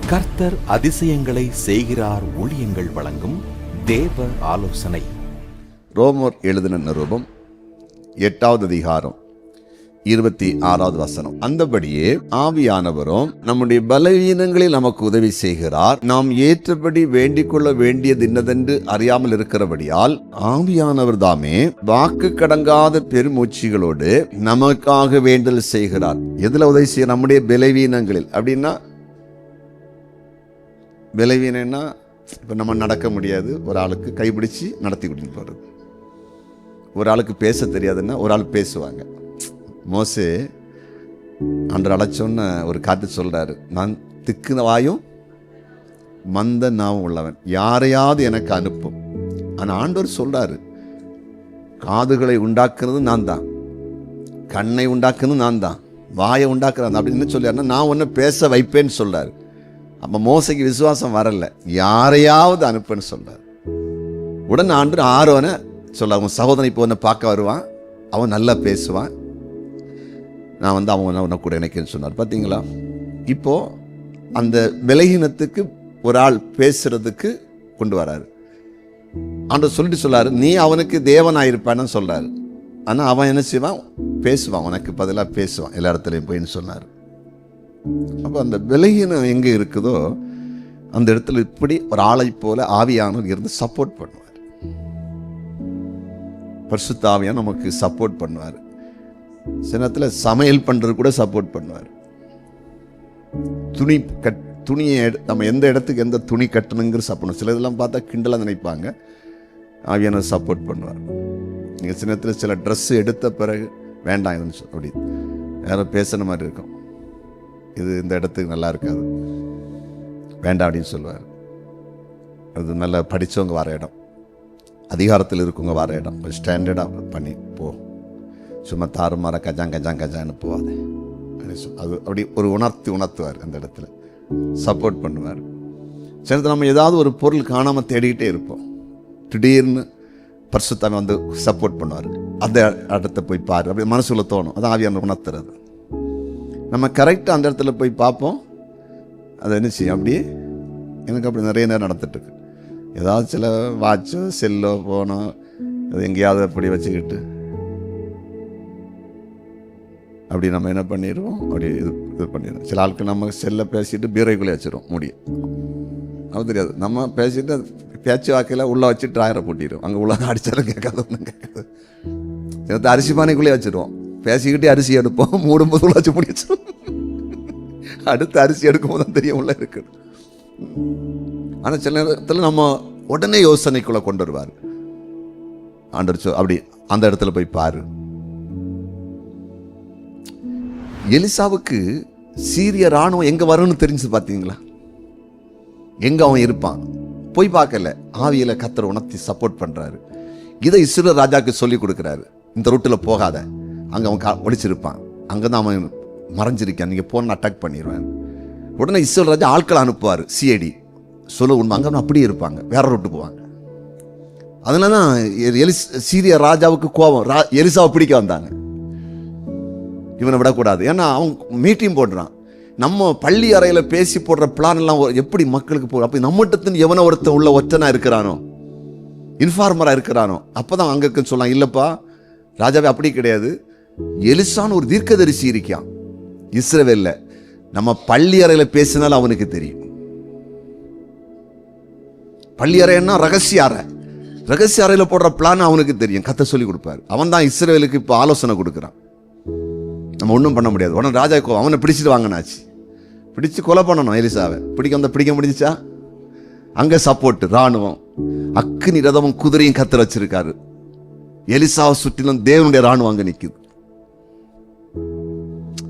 கர்த்தர் அதிசயங்களை செய்கிறார் ஊழியங்கள் வழங்கும் தேவ ஆலோசனை. ரோமர் எழுதின நிருபம் 8வது அதிகாரம் 26வது வசனம். அந்தபடியே ஆவியானவரும் நம்முடைய பலவீனங்களில் நமக்கு உதவி செய்கிறார். நாம் ஏற்றபடி வேண்டிக் கொள்ள வேண்டியது இன்னதென்று அறியாமல் இருக்கிறபடியால் ஆவியானவர் தாமே வாக்கு கடங்காத பெருமூச்சிகளோடு நமக்காக வேண்டல் செய்கிறார். எதுல உதவி செய்ய? நம்முடைய பலவீனங்களில். அப்படின்னா பலவீனம்னா இப்போ நம்ம நடக்க முடியாது, ஒரு ஆளுக்கு கைப்பிடிச்சு நடத்தி கூட்டிட்டு போகிறது. ஒரு ஆளுக்கு பேச தெரியாதுன்னா ஒரு ஆள் பேசுவாங்க. மோசே அன்று அழைச்சோன்னு ஒரு காட்டு சொல்கிறாரு, நான் திக்கு வாயும் மந்த நாவும் உள்ளவன், யாரையாவது எனக்கு அனுப்பும். ஆனால் ஆண்டவர் சொல்கிறாரு, காதுகளை உண்டாக்குறது நான் தான், கண்ணை உண்டாக்குறது நான் தான், வாயை உண்டாக்குறது அப்படின்னு சொல்லியாருன்னா நான் ஒன்று பேச வைப்பேன்னு சொல்கிறாரு. அப்போ மோசைக்கு விசுவாசம் வரல, யாரையாவது அனுப்புன்னு சொல்றார். உடனே ஆண்டு ஆரோனை சொல்ல, அவன் சகோதரன் இப்போ உன்னை பார்க்க வருவான், அவன் நல்லா பேசுவான், நான் வந்து அவன் உன்னை கூட இணைக்கன்னு சொன்னார். பார்த்தீங்களா? இப்போ அந்த விலகினத்துக்கு ஒரு ஆள் பேசுறதுக்கு கொண்டு வராரு. ஆண்டு சொல்லிட்டு சொல்லாரு, நீ அவனுக்கு தேவனாயிருப்பான்னு சொல்றாரு. ஆனால் அவன் என்ன செய்வான்? பேசுவான், உனக்கு பதிலாக பேசுவான் எல்லா இடத்துலையும் போயின்னு சொன்னார். அப்போ அந்த விலகினம் எங்கே இருக்குதோ அந்த இடத்துல இப்படி ஒரு ஆளை போல ஆவியானவர் இருந்து சப்போர்ட் பண்ணுவார். பரிசுத்த ஆவியானவர் நமக்கு சப்போர்ட் பண்ணுவார். சில நேரத்தில் சமையல் பண்றது கூட சப்போர்ட் பண்ணுவார். துணியை நம்ம எந்த இடத்துக்கு எந்த துணி கட்டணுங்கிற சப்போர்ட். சில இதெல்லாம் பார்த்தா கிண்டலாக நினைப்பாங்க, ஆவியானவர் சப்போர்ட் பண்ணுவார். நீங்கள் சில நேரத்தில் சில ட்ரெஸ் எடுத்த பிறகு வேண்டாம் இதுன்னு அப்படி யாரும் பேசுன மாதிரி இருக்கும், இது இந்த இடத்துக்கு நல்லா இருக்காது, வேண்டாம் அப்படின்னு சொல்லுவார். அது நல்லா படித்தவங்க வர இடம், அதிகாரத்தில் இருக்கவங்க வர இடம், ஸ்டாண்டர்டாக பண்ணி போ, சும்மா தாறுமாற கஜான்னு போவாது. அது அப்படி ஒரு உணர்த்துவார். அந்த இடத்துல சப்போர்ட் பண்ணுவார். சில நம்ம ஏதாவது ஒரு பொருள் காணாமல் தேடிக்கிட்டே இருப்போம், திடீர்னு பரிசுத்தாவி வந்து சப்போர்ட் பண்ணுவார். அந்த இடத்த போய் பாரு, அப்படி மனசுல தோணும். அது ஆவியானவர் உணர்த்துறது. நம்ம கரெக்டாக அந்த இடத்துல போய் பார்ப்போம். அதை என்ன செய்யும்? அப்படியே எனக்கு அப்படி நிறைய நேரம் நடந்துட்டுருக்கு. ஏதாவது சில வாட்சோ செல்லோ போனோ அது எங்கேயாவது அப்படி வச்சுக்கிட்டு அப்படி நம்ம என்ன பண்ணிடுவோம், அப்படி இது பண்ணிடுவோம். சில ஆளுக்கு நம்ம செல்லை பேசிட்டு பீரோக்குள்ளே வச்சிடும் முடியும், அது தெரியாது. நம்ம பேசிட்டு பேச்சு வாக்கையில் உள்ளே வச்சு ட்ராயரை பூட்டிடுவோம். அங்கே உள்ள அடித்தாலும் கேட்காது, ஒன்றும் கேட்காது. சில அரிசி பானைக்குள்ளே வச்சுருவோம், பேசிக்கிட்டே அரிசி எடுப்போம், மூடும்போது உள்ள வச்சு முடிச்சிடும். அடுத்து அரிசி எடுக்கும் போது தான் தெரியும் உள்ள இருக்குது. ஆனால் சில நேரத்தில் நம்ம உடனே யோசனைக்குள்ள கொண்டு வருவார் ஆண்டவர். அப்படி அந்த இடத்துல போய் பாரு. எலிசாவுக்கு சீரிய ராணுவம் எங்க வரும்னு தெரிஞ்சு பார்த்தீங்களா? எங்க அவன் இருப்பான் போய் பார்க்கல, ஆவியில கர்த்தர் உணர்த்தி சப்போர்ட் பண்றாரு. இதை இஸ்ரவேல் ராஜாக்கு சொல்லி கொடுக்குறாரு, இந்த ரூட்டில் போகாத, அங்கே அவன் ஒளிச்சிருப்பான், அங்கே தான் அவன் மறைஞ்சிருக்கான், நீங்கள் போன அட்டாக் பண்ணிடுவேன். உடனே இஸ்ரவேல் ராஜா ஆட்களை அனுப்புவார், சிஐடி சொல்ல உண்மை, அங்கே அப்படியே இருப்பாங்க, வேற ரூட்டு போவாங்க. அதனால தான் சீரிய ராஜாவுக்கு கோபம், எலிசாவை பிடிக்க வந்தாங்க. இவனை விடக்கூடாது, ஏன்னா அவன் மீட்டிங் போடுறான். நம்ம பள்ளி அறையில் பேசி போடுற பிளான் எல்லாம் எப்படி மக்களுக்கு போடுற, அப்போ நம்மகிட்ட எவனை ஒருத்தன் உள்ள ஒற்றனா இருக்கிறானோ, இன்ஃபார்மராக இருக்கிறானோ, அப்போதான் அங்கே இருக்குன்னு சொல்லலாம். இல்லைப்பா ராஜாவே அப்படி கிடையாது, எலிசான்னு ஒரு தீர்க்கதரிசி இருக்கான் இஸ்ரவேல்ல, நம்ம பள்ளி அறையில் பேசினாலும் அவனுக்கு தெரியும். பள்ளி அறைன்னா ரகசிய அறை, ரகசிய அறையில் போடுற பிளான் அவனுக்கு தெரியும், கத்த சொல்லி கொடுப்பாரு. அவன் தான் இஸ்ரவேலுக்கு இப்போ ஆலோசனை கொடுக்குறான். நம்ம ஒன்றும் பண்ண முடியாது. உடனே ராஜா அவனை பிடிச்சிட்டு வாங்கினாச்சு, பிடிச்சு கொலை பண்ணணும் எலிசாவை. பிடிக்க முடிஞ்சிச்சா? அங்கே சப்போர்ட் ராணுவம், அக்கினி ரதமும் குதிரையும் கத்தர் வச்சிருக்காரு. எலிசாவை சுற்றிலும் தேவனுடைய ராணுவம் அங்கே நிற்குது.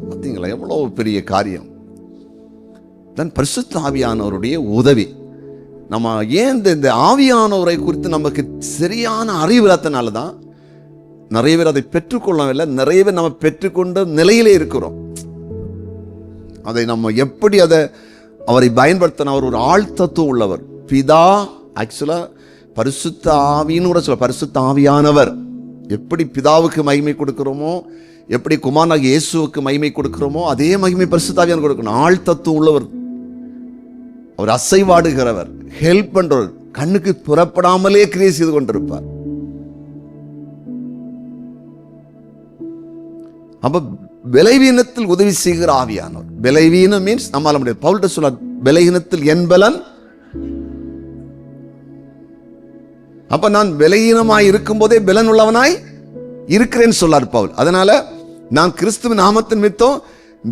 பார்த்தீங்களா எவ்வளோ பெரிய காரியம். தான் பரிசுத்த ஆவியானவருடைய உதவி. நம்ம ஏன் இந்த ஆவியானவரை குறித்து நமக்கு சரியான அறிவு இல்லாதனால தான் நிறைய பேர் அதை பெற்றுக்கொள்ளவில்லை. நிறைய பேர் நம்ம பெற்றுக்கொண்ட நிலையிலே இருக்கிறோம். அதை நம்ம எப்படி அவரை பயன்படுத்தின, அவர் ஒரு ஆழ்த்தத்துவம் உள்ளவர். பிதா ஆக்சுவலா பரிசுத்த ஆவின்னு கூட சொல்ல, பரிசுத்த ஆவியானவர். எப்படி பிதாவுக்கு மகிமை கொடுக்கிறோமோ, எப்படி குமாரனாகிய இயேசுவுக்கு மகிமை கொடுக்கிறோமோ, அதே மகிமை பரிசுத்த ஆவியானவர் கொடுக்கணும். ஆழ்த்தத்துவம் உள்ளவர். அவர் அசைவாடுகிறவர், ஹெல்ப் பண்றவர், கண்ணுக்கு புறப்படாமலே கிரியை செய்து கொண்டிருப்பார். அப்ப பலவீனத்தில் உதவி செய்கிற ஆவியானவர். பலவீனம் மீன்ஸ் நம்மால முடியாது. பவுல்ட்ட சொல்றார், பலவீனத்தில் என் பலன். அப்ப நான் பலவீனமாய் இருக்கும் போதே பலன் உள்ளவனாய் இருக்கிறேன்னு சொல்லார் பவுல். அதனால நான் கிறிஸ்துவின் நாமத்தின் நிமித்தம்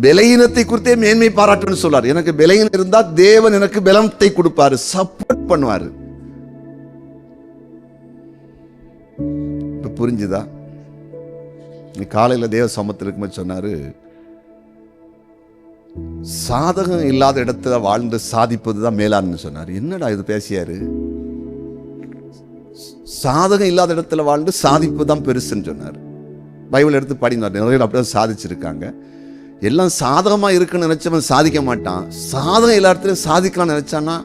பலவீனத்தை குறித்தே மேன்மை பாராட்டுன்னு சொல்றார். எனக்கு பலவீனம் இருந்தா தேவன் எனக்கு பலத்தை கொடுப்பாரு, சப்போர்ட் பண்ணுவாரு. இப்ப புரிஞ்சுதா? காலையில தேவ சமத்தில் இருக்கும்போது சொன்னாரு, சாதகம் இல்லாத இடத்துல வாழ்ந்து சாதிப்பதுதான் மேலான்னு சொன்னார். என்னடா இது பேசியாரு? சாதகம் இல்லாத இடத்துல வாழ்ந்து சாதிப்பு தான் பெருசுன்னு சொன்னார். பைபிள் எடுத்து படினார். நிறைய அப்படியே சாதிச்சிருக்காங்க. எல்லாம் சாதகமா இருக்குன்னு நினைச்சவன் சாதிக்க மாட்டான். சாதகம் எல்லா இடத்துலையும் சாதிக்கலாம்னு நினைச்சான்னா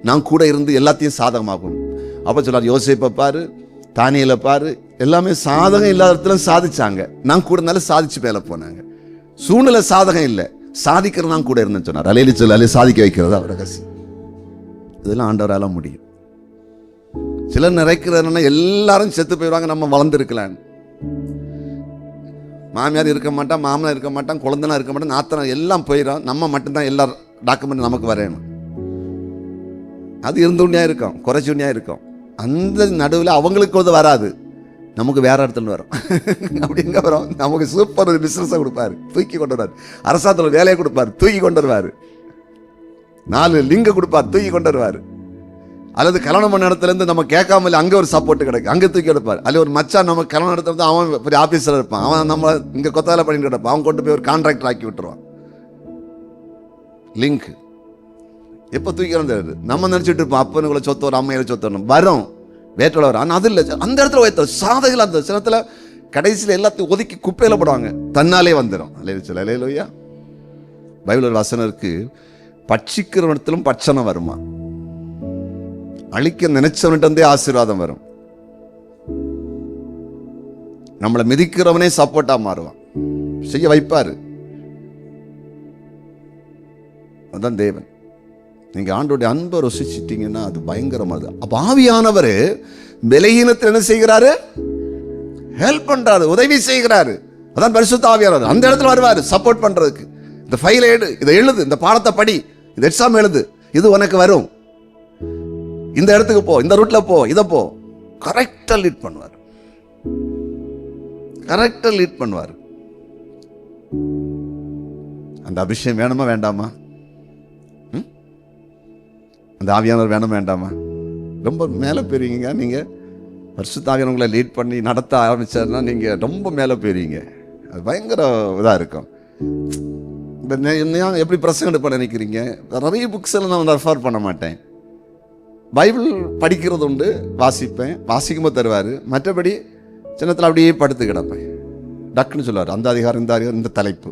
நான் கூட இருந்து எல்லாத்தையும் சாதகமாகும். அப்ப சொன்னார், யோசேப்பை பாரு, தானியேலை பாரு, எல்லாமே சாதகம் இல்லாத இடத்துல சாதிச்சாங்க. நான் கூட இருந்தாலும் சாதிச்சு மேல போனாங்க. சூழ்நிலை சாதகம் இல்லை, சாதிக்கிறது நான் கூட இருந்தேன்னு சொன்னார். அலையில சொல்ல சாதிக்க வைக்கிறது அவரோட கசி. இதெல்லாம் ஆண்டவரால முடியும். சிலர் நிறைக்கிறதுனா எல்லாரும் செத்து போயிடுவாங்க, நம்ம வளர்ந்துருக்கலாம். மாமியார் இருக்க மாட்டான், மாமனார் இருக்க மாட்டான், குழந்தைனா இருக்க மாட்டான், நாத்தனா எல்லாம் போயிடும். நம்ம மட்டும்தான் எல்லா டாக்குமெண்ட் நமக்கு வரணும். அது இருந்துண்டியா இருக்கும், குறைச்சுண்டியா இருக்கும். அந்த நடுவில் அவங்களுக்கு வந்து வராது, நமக்கு வேற இடத்துல வரும். அப்படிங்க வரும். நமக்கு சூப்பர் ஒரு பிசினஸை கொடுப்பாரு, தூக்கி கொண்டு வருவார். அரசாங்கத்தில் வேலையை கொடுப்பார், தூக்கி கொண்டு வருவார். 4 லிங்க கொடுப்பார், தூக்கி கொண்டு வருவார். அல்லது கல்யாணம் பண்ண இடத்துலேருந்து நம்ம கேட்காமல அங்கே ஒரு சப்போர்ட் கிடைக்கும், அங்கே தூக்கி எடுப்பார். அல்லது ஒரு மச்சான் நம்ம கல்யாணம் இடத்துல அவன் பெரிய ஆஃபீஸர் இருப்பான், அவன் நம்ம இங்கே கொத்தால பண்ணிட்டு கிடப்பான், அவன் கொண்டு போய் ஒரு கான்ட்ராக்டர் ஆக்கி விட்டுருவான். லிங்க் எப்போ தூக்கி வந்துடுது? நம்ம நினச்சிட்டு இருப்போம் அப்பனுக்குள்ள சொத்து வரும், அம்மையில சொத்து வரும், வரும் வேற்றோட வரும். ஆனால் அது இல்லை, அந்த இடத்துல வைத்த சாதகம். அந்த சிலத்தில் கடைசியில் எல்லாத்தையும் ஒதுக்கி குப்பையில் போடுவாங்க, தன்னாலே வந்துடும். அல்லையா? பைபிள் ஒரு வசனம் இருக்கு, பட்சிக்கிற இடத்திலும் பட்சணம் வருமா, அழிக்க நினைச்சவன்ட்டே ஆசீர்வாதம் வரும். நம்மளை மிதிக்கிறவனே சப்போர்ட்டா மாறுவான், செய்ய வைப்பாரு. அதான் தேவன். நீங்க ஆண்டோடைய அன்பை ருசிச்சிட்டீங்கன்னா அது பயங்கரமானது. அப்ப ஆவியானவர் பலவீனத்தில் என்ன செய்கிறாரு? ஹெல்ப் பண்றாரு, உதவி செய்கிறாரு. அதான் பரிசுத்த ஆவியானவர். அந்த இடத்துல வருவாரு சப்போர்ட் பண்றதுக்கு. இந்த ஃபைலை எடு, இதை எழுது, இந்த பாடத்தை படி, இந்த எக்ஸாம் எழுது, இது உனக்கு வரும், இந்த இடத்துக்கு போ, இந்த ரூட்ல போ, இதை போ. கரெக்டா லீட் பண்ணுவார், கரெக்டா லீட் பண்ணுவார். அந்த அபிஷேகம் வேணுமா வேண்டாமா? அந்த ஆவியானவர் வேணுமா வேண்டாமா? ரொம்ப மேலே போயிருவீங்க நீங்க. பரிசுத்த ஆவியானவர் உங்களை லீட் பண்ணி நடத்த ஆரம்பிச்சாருன்னா நீங்க ரொம்ப மேலே போயிருவீங்க. அது பயங்கர இதாக இருக்கும். எப்படி பிரசங்கம் எடுப்ப நினைக்கிறீங்க? நிறைய புக்ஸ் எல்லாம் நான் ரெஃபர் பண்ண மாட்டேன். பைபிள் படிக்கிறது உண்டு, வாசிப்பேன், வாசிக்கும்போது தருவார். மற்றபடி சின்னத்தில் அப்படியே படுத்து கிடப்பேன். டக்குன்னு சொல்லுவார், அந்த அதிகாரம், இந்த அதிகாரம், இந்த தலைப்பு,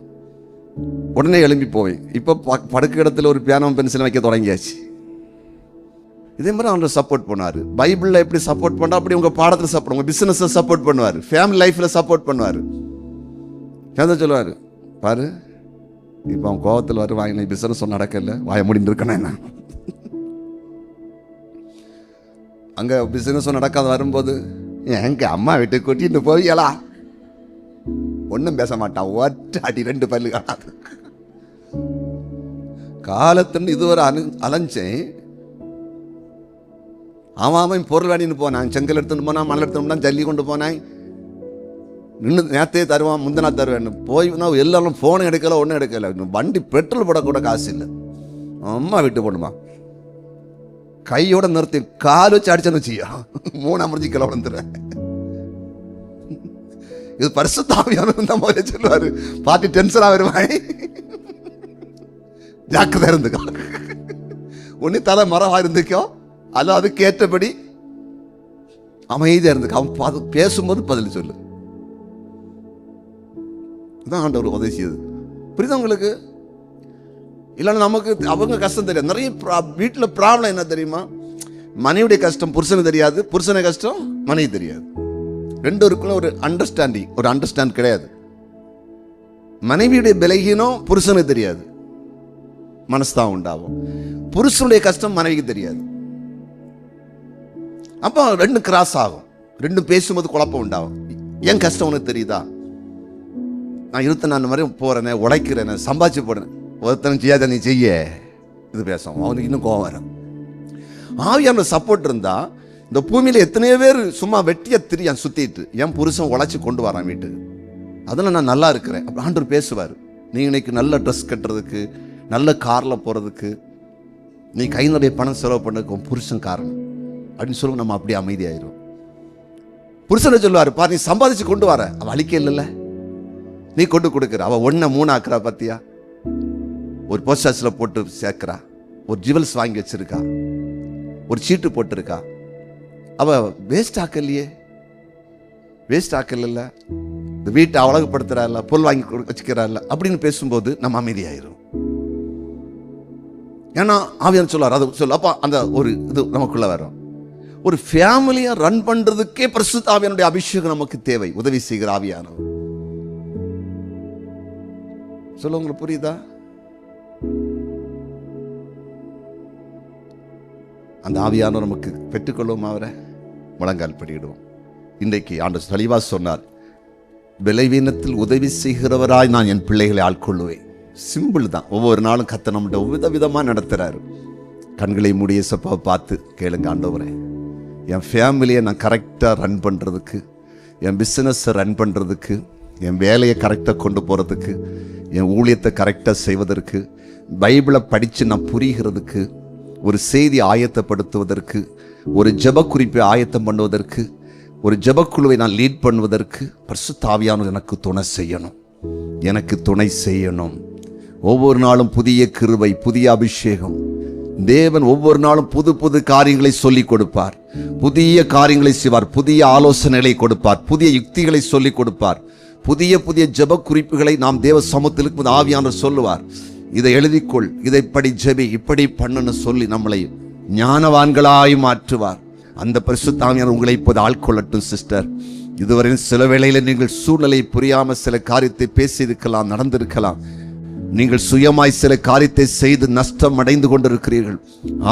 உடனே எழும்பி போவேன். இப்போ படுக்க இடத்துல ஒரு பியானோ பென்சில் வைக்க தொடங்கியாச்சு. இதே மாதிரி அவங்களை சப்போர்ட் பண்ணுவார். பைபிளில் எப்படி சப்போர்ட் பண்ணா அப்படி உங்கள் பாடத்தில் சப்போர்ட், உங்கள் பிஸ்னஸில் சப்போர்ட் பண்ணுவார், ஃபேமிலி லைஃப்பில் சப்போர்ட் பண்ணுவார். ஏதாவது சொல்லுவார், பாரு இப்போ அவன் கோவத்தில் வர வாங்க, பிஸ்னஸ் நடக்கல, வாய முடிந்து இருக்கணும் என்ன. அங்கே பிஸ்னஸும் நடக்காத வரும்போது எங்க அம்மா வீட்டுக்கு கூட்டிட்டு போவியலா, ஒன்றும் பேச மாட்டான், ஒற்ற அடி 2 பல்லு காணாது. காலத்துன்னு இதுவரை அலைஞ்சேன். அவன் பொருள் வாடின்னு போனான், செங்கல் எடுத்துட்டு போனான், மணல் எடுத்துட்டு போனான், ஜல்லி கொண்டு போனான். நின்று நேரத்தையே தருவான், முந்தினா தருவேன். போய் எல்லாரும் ஃபோனும் எடுக்கல, ஒன்றும் எடுக்கல. வண்டி பெட்ரோல் போடக்கூட காசு இல்லை. அம்மா விட்டு போடுமா, கையோட நிறுத்தி கால் வச்சு அடிச்சேன்னு வச்சியா 3 அமர்ஜி கிலோ வந்துடுவேன். இது பரிசுத்த ஆவியானவர் தான் முதல்ல சொல்லுவாரு, பார்ட்டி டென்ஷனா வருவாய், ஜாக்கிரதை இருந்துக்கோ. ஒன்னு தலை மரவா இருந்துக்கோ, அல்ல அதுக்கு ஏற்றபடி அமைதியா இருந்துக்கோ. அவன் பேசும்போது பதில் சொல்லு. அதான் ஆண்டவர் உதவி செய்யுது. புரியுதா உங்களுக்கு? இல்லைன்னா நமக்கு அவங்க கஷ்டம் தெரியாது. நிறைய வீட்டில் ப்ராப்ளம் என்ன தெரியுமா? மனைவியுடைய கஷ்டம் புருஷனுக்கு தெரியாது, புருஷனுடைய கஷ்டம் மனைவி தெரியாது. 2 இருக்குள்ள ஒரு அண்டர்ஸ்டாண்ட் கிடையாது. மனைவியுடைய பலகீனம் புருஷனுக்கு தெரியாது, மனஸ்தான் உண்டாகும். புருஷனுடைய கஷ்டம் மனைவிக்கு தெரியாது. அப்போ ரெண்டும் கிராஸ் ஆகும், ரெண்டும் பேசும்போது குழப்பம் உண்டாகும். என் கஷ்டம் உனக்கு தெரியுதா? நான் 24 மாதிரி போறேனே, உழைக்கிறேனே, சம்பாதிச்சு போடுறேன், ஒருத்தனும் செய்யாத நீ செய்ய, இது பேசும். அவனுக்கு இன்னும் கோவம் வரும். ஆவியான சப்போர்ட் இருந்தா இந்த பூமியில எத்தனையோ பேர் சும்மா வெட்டிய திரியான் சுத்திட்டு, என் புருஷன் உழைச்சி கொண்டு வரான் வீட்டுக்கு, அதில் நான் நல்லா இருக்கிறேன். அப்படி ஆண்டவர் பேசுவார். நீ இன்னைக்கு நல்ல ட்ரெஸ் கட்டுறதுக்கு, நல்ல காரில் போகிறதுக்கு, நீ கை நிறைய பணம் செலவு பண்ணதுக்கு உன் புருஷன் காரணம் அப்படின்னு சொல்லுவோம். நம்ம அப்படியே அமைதியாயிரும். புருஷனை சொல்லுவார், பாரு நீ சம்பாதிச்சு கொண்டு வர, அவள் அழிக்க இல்லைல்ல, நீ கொண்டு கொடுக்குற, அவள் 1 3 ஆக்குறா பார்த்தியா, ஒரு போஸ்ட் ஆஃபீஸில் போட்டு சேர்க்கிறா, ஒரு ஜுவல்ஸ் வாங்கி வச்சிருக்கா, ஒரு சீட்டு போட்டிருக்கா, அவள் வேஸ்ட் ஆக்கலையே, வேஸ்ட் ஆக்கல, இந்த வீட்டை அழகுப்படுத்துறா இல்லை, பொருள் வாங்கி வச்சுக்கிறா இல்லை அப்படின்னு பேசும்போது நம்ம அமைதியாயிரும். ஏன்னா ஆவியானவர் சொல்லுவார், அது சொல்ல. அப்போ அந்த ஒரு இது நமக்குள்ள வரும். ஒரு ஃபேமிலியை ரன் பண்றதுக்கே பரிசுத்த ஆவியானுடைய அபிஷேகம் நமக்கு தேவை. உதவி செய்கிற ஆவியானவர். சொல்ல உங்களுக்கு புரியுதா? அந்த ஆவியானவர் நமக்கு பெற்றுக்கொள்வோம். அவரை முழங்கால் படியிடுவோம். இன்றைக்கு ஆண்டவர் தெளிவா சொன்னார், பலவீனத்தில் உதவி செய்கிறவராய் நான் என் பிள்ளைகளை ஆட்கொள்ளுவேன். சிம்பிள் தான். ஒவ்வொரு நாளும் கர்த்தர் நம்மகிட்ட விதவிதமாக நடத்துறாரு. கண்களை மூடிய சப்பாவை பார்த்து கேளுங்க, ஆண்டவரே என் ஃபேமிலியை நான் கரெக்டாக ரன் பண்ணுறதுக்கு, என் பிஸ்னஸை ரன் பண்ணுறதுக்கு, என் வேலையை கரெக்டாக கொண்டு போகிறதுக்கு, என் ஊழியத்தை கரெக்டாக செய்வதற்கு, பைபிளை படித்து நான் புரிகிறதுக்கு, ஒரு செய்தி ஆயத்தப்படுத்துவதற்கு, ஒரு ஜெப குறிப்பை ஆயத்தம் பண்ணுவதற்கு, ஒரு ஜெபக்குழுவை நான் லீட் பண்ணுவதற்கு பரிசுத்த ஆவியானவர் எனக்கு துணை செய்யணும், எனக்கு துணை செய்யணும். ஒவ்வொரு நாளும் புதிய கிருபை, புதிய அபிஷேகம். தேவன் ஒவ்வொரு நாளும் புது புது காரியங்களை சொல்லிக் கொடுப்பார், புதிய காரியங்களை செய்வார், புதிய ஆலோசனைகளை கொடுப்பார், புதிய யுக்திகளை சொல்லிக் கொடுப்பார், புதிய புதிய ஜெப குறிப்புகளை நாம் தேவ சமூகத்தில் ஆவியானவர் சொல்லுவார். இதை எழுதிக்கொள், இதை இப்படி ஜெபி, இப்படி பண்ணுன்னு சொல்லி நம்மளை ஞானவான்களாய் மாற்றுவார். அந்த பரிசுத்த ஆவியானவர் உங்களை இப்போது ஆட்கொள்ளட்டும். சிஸ்டர், இதுவரை சில வேளையில் நீங்கள் சூழ்நிலை புரியாம சில காரியத்தை பேசியிருக்கலாம், நடந்திருக்கலாம். நீங்கள் சுயமாய் சில காரியத்தை செய்து நஷ்டம் அடைந்து கொண்டிருக்கிறீர்கள்.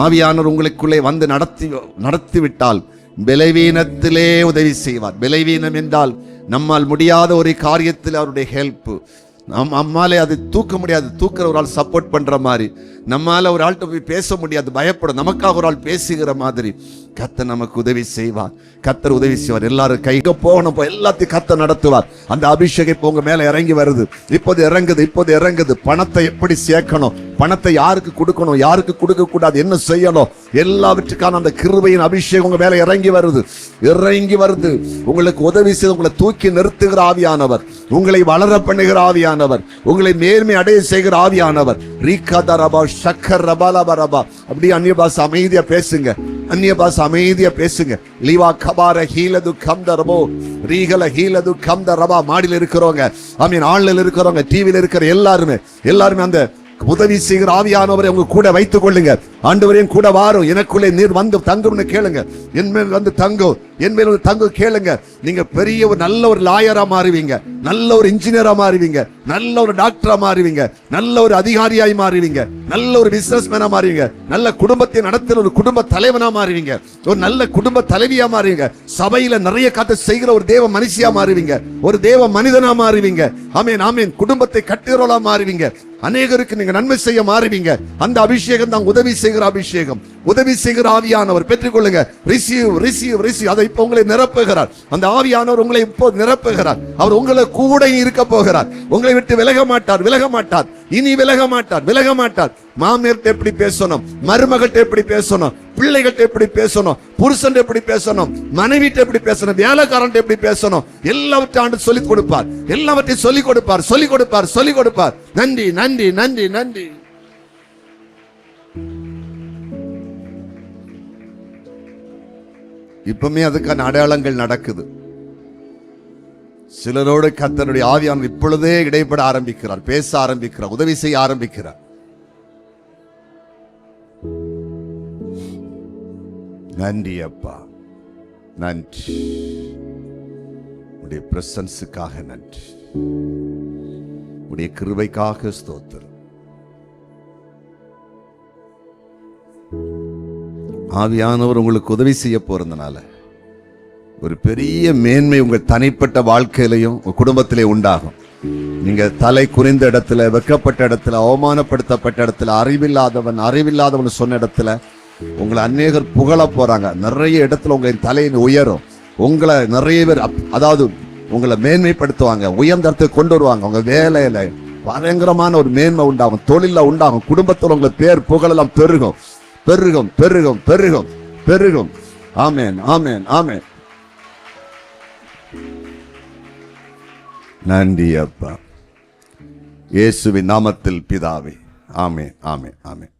ஆவியானவர் உங்களுக்குள்ளே வந்து நடத்திவிட்டால் பலவீனத்திலே உதவி செய்வார். பலவீனம் என்றால் நம்மால் முடியாத ஒரு காரியத்தில் அவருடைய ஹெல்ப். நம்மாலே அது தூக்க முடியாது, தூக்குற ஒரு ஆள் சப்போர்ட் பண்ற மாதிரி. நம்மால ஒரு ஆள்கிட்ட போய் பேச முடியாது, பயப்படும். நமக்காக ஒரு ஆள் பேசுகிற மாதிரி கர்த்தர் நமக்கு உதவி செய்வார். கர்த்தர் உதவி செய்வார். எல்லாரும் கைக்கு போகணும், எல்லாத்தையும் கர்த்தர் நடத்துவார். அந்த அபிஷேகம் இப்போ உங்க மேல இறங்கி வருது, இப்போது இறங்குது, இப்போது இறங்குது. பணத்தை எப்படி சேர்க்கணும், பணத்தை யாருக்கு கொடுக்கணும், யாருக்கு கொடுக்க கூடாது, என்ன செய்யணும், எல்லாவற்றுக்கான அந்த கிருபையின் அபிஷேகம் உங்க மேல இறங்கி வருது, இறங்கி வருது. உங்களுக்கு உதவி செய்து உங்களை தூக்கி நிறுத்துகிற ஆவியானவர், உங்களை வளர பண்ணுகிற ஆவியானவர், உங்களை நேர்மை அடைய செய்கிற ஆவியானவர். ரீகாதரபா ஷக்கர் ரபாலபரபா. அப்படியே அந்நிய பாஷை அமைதியா பேசுங்க, அந்நிய பாஷை அமைதியா பேசுங்க. லீவா கபார ஹீலது கம்தரபோ ரீகல ஹீலது கம்தரபா. மாடியில் இருக்கிறவங்க, ஆமீன், ஆன்லைன்ல இருக்கிறவங்க, டிவில இருக்கிற எல்லாருமே அந்த உதவி செய்கிற ஆவியானவரை உங்க கூட வைத்துக் கொள்ளுங்க. ஆண்டவரையும் கூட வாரும், எனக்குள்ளே நீர் வந்து தங்கும்னு கேளுங்க. என் மேல் வந்து தங்கும், என் மேல் வந்து தங்கும் கேளுங்க. நீங்க பெரிய ஒரு நல்ல ஒரு லாயரா மாறுவீங்க, நல்ல ஒரு இன்ஜினியரா மாறுவீங்க, நல்ல ஒரு டாக்டரா மாறுவீங்க, நல்ல ஒரு அதிகாரியாய் மாறுவீங்க, நல்ல ஒரு பிசினஸ் மேனா மாறுவீங்க, நல்ல குடும்பத்தை நடத்துகிற ஒரு குடும்ப தலைவனா மாறுவீங்க, ஒரு நல்ல குடும்ப தலைவியா மாறுவீங்க, சபையில நிறைய காட்ட செய்கிற ஒரு தேவ மனுஷியா மாறுவீங்க, ஒரு தேவ மனிதனா மாறுவீங்க. ஆமீன், ஆமீன். குடும்பத்தை கட்டுகிறவளா மாறுவீங்க, அநேகருக்கு நீங்க நன்மை செய்ய மாறுவீங்க. அந்த அபிஷேகம் தான் உதவி செய்கிற அபிஷேகம். உதவி செய்கிற ஆவியானவர் பெற்றுக்கொள்ளுங்க. Receive receive receive. அதை இப்போ உங்களை நிரப்புகிறார். அந்த ஆவியானவர் உங்களை இப்போ நிரப்புகிறார். அவர் உங்களை கூட இருக்க போகிறார். உங்களை விட்டு விலக மாட்டார், விலக மாட்டார், இனி விலக மாட்டார், விலக மாட்டார். மாமியார்ட்ட எப்படி பேசணும், மருமகள்கிட்ட எப்படி பேசணும், பிள்ளைகிட்ட எப்படி பேசணும், புருஷன் எப்படி பேசணும், மனைவிட்ட எப்படி பேசணும், வேலைக்காரன் எப்படி பேசணும், எல்லாவற்றையும் சொல்லிக் கொடுப்பார். எல்லாவற்றையும் சொல்லிக் கொடுப்பார், சொல்லிக் கொடுப்பார், சொல்லிக் கொடுப்பார். நன்றி, நன்றி, நன்றி, நன்றி. இப்பவுமே அதுக்கான அடையாளங்கள் நடக்குது. சிலரோடு கர்த்தருடைய ஆவியானவர் இப்பொழுதே இடைப்பட ஆரம்பிக்கிறார், பேச ஆரம்பிக்கிறார், உதவி செய்ய ஆரம்பிக்கிறார். நன்றி அப்பா, நன்றி. உடைய பிரசன்ஸுக்காக நன்றி, உடைய கிருபைக்காக ஸ்தோத்திரம். ஆவியானவர் உங்களுக்கு உதவி செய்ய போறதுனால ஒரு பெரிய மேன்மை உங்க தனிப்பட்ட வாழ்க்கையிலையும் உங்க குடும்பத்திலே உண்டாகும். நீங்க தலை குனிந்த இடத்துல, வெக்கப்பட்ட இடத்துல, அவமானப்படுத்தப்பட்ட இடத்துல, அறிவில்லாதவன் சொன்ன இடத்துல உங்களை அநேகர் புகழ போறாங்க. நிறைய இடத்துல உங்க தலையின் உயரும். உங்களை நிறைய பேர் அதாவது உங்களை மேன்மைப்படுத்துவாங்க, உயர்ந்த இடத்துக்கு கொண்டு வருவாங்க. உங்க வேலையில பயங்கரமான ஒரு மேன்மை உண்டாகும், தொழில உண்டாகும், குடும்பத்தில் உங்களை பேர் புகழெல்லாம் பெருகும் பெருகும் பெருகும் பெருகும் பெருகும். ஆமென் ஆமென் ஆமென். நன்றி அப்பா, இயேசுவின் நாமத்தில் பிதாவே. ஆமென் ஆமென் ஆமென்.